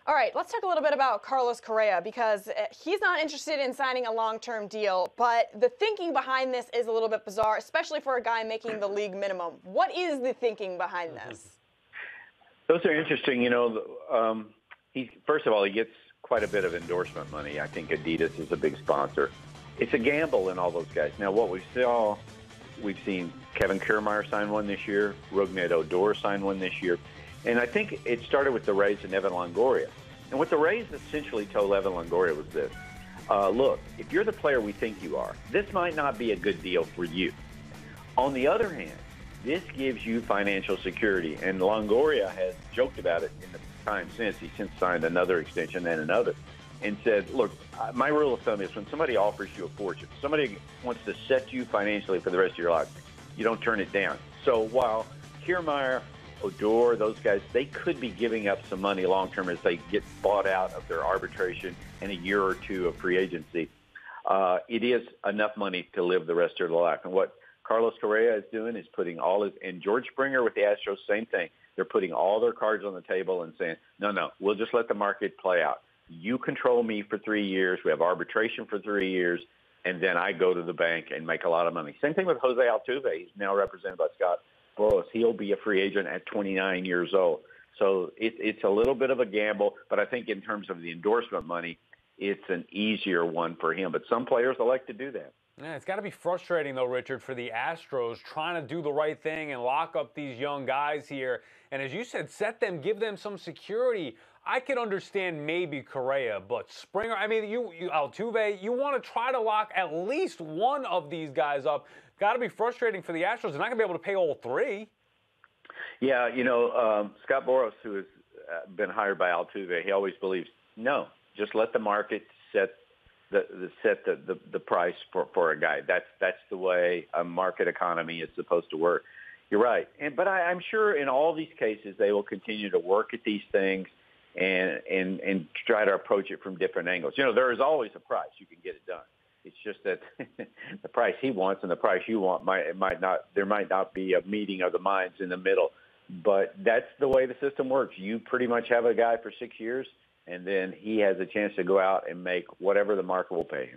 All right, let's talk a little bit about Carlos Correa because he's not interested in signing a long-term deal, but the thinking behind this is a little bit bizarre, especially for a guy making the league minimum. What is the thinking behind this? Those are interesting. He first of all, he gets quite a bit of endorsement money. I think Adidas is a big sponsor. It's a gamble in all those guys. Now, what we've seen Kevin Kiermaier sign one this year, Rougned Odor sign one this year. And I think it started with the Rays and Evan Longoria. And what the Rays essentially told Evan Longoria was this: look, if you're the player we think you are, this might not be a good deal for you. On the other hand, this gives you financial security. And Longoria has joked about it in the time since. He's since signed another extension and another, and said, look, my rule of thumb is when somebody offers you a fortune, somebody wants to set you financially for the rest of your life, you don't turn it down. So while Kiermaier, Odor, those guys, they could be giving up some money long-term as they get bought out of their arbitration in a year or two of free agency. It is enough money to live the rest of their life. And what Carlos Correa is doing is putting all his, and George Springer with the Astros, same thing. They're putting all their cards on the table and saying, no, we'll just let the market play out. You control me for 3 years. We have arbitration for 3 years. And then I go to the bank and make a lot of money. Same thing with Jose Altuve. He's now represented by Scott Boras. He'll be a free agent at 29 years old. So it's a little bit of a gamble, but I think in terms of the endorsement money, it's an easier one for him. But some players elect to do that. Yeah, it's got to be frustrating, though, Richard, for the Astros trying to do the right thing and lock up these young guys here. And as you said, set them, give them some security. I could understand maybe Correa, but Springer, I mean, Altuve, you want to try to lock at least one of these guys up. Got to be frustrating for the Astros. They're not going to be able to pay all three. Yeah, Scott Boras, who has been hired by Altuve, he always believes, no, just let the market set the price for a guy. That's the way a market economy is supposed to work. You're right. But I'm sure in all these cases they will continue to work at these things and try to approach it from different angles. There is always a price. You can get it done. It's just that the price he wants and the price you want there might not be a meeting of the minds in the middle. But that's the way the system works. You pretty much have a guy for 6 years, and then he has a chance to go out and make whatever the market will pay him.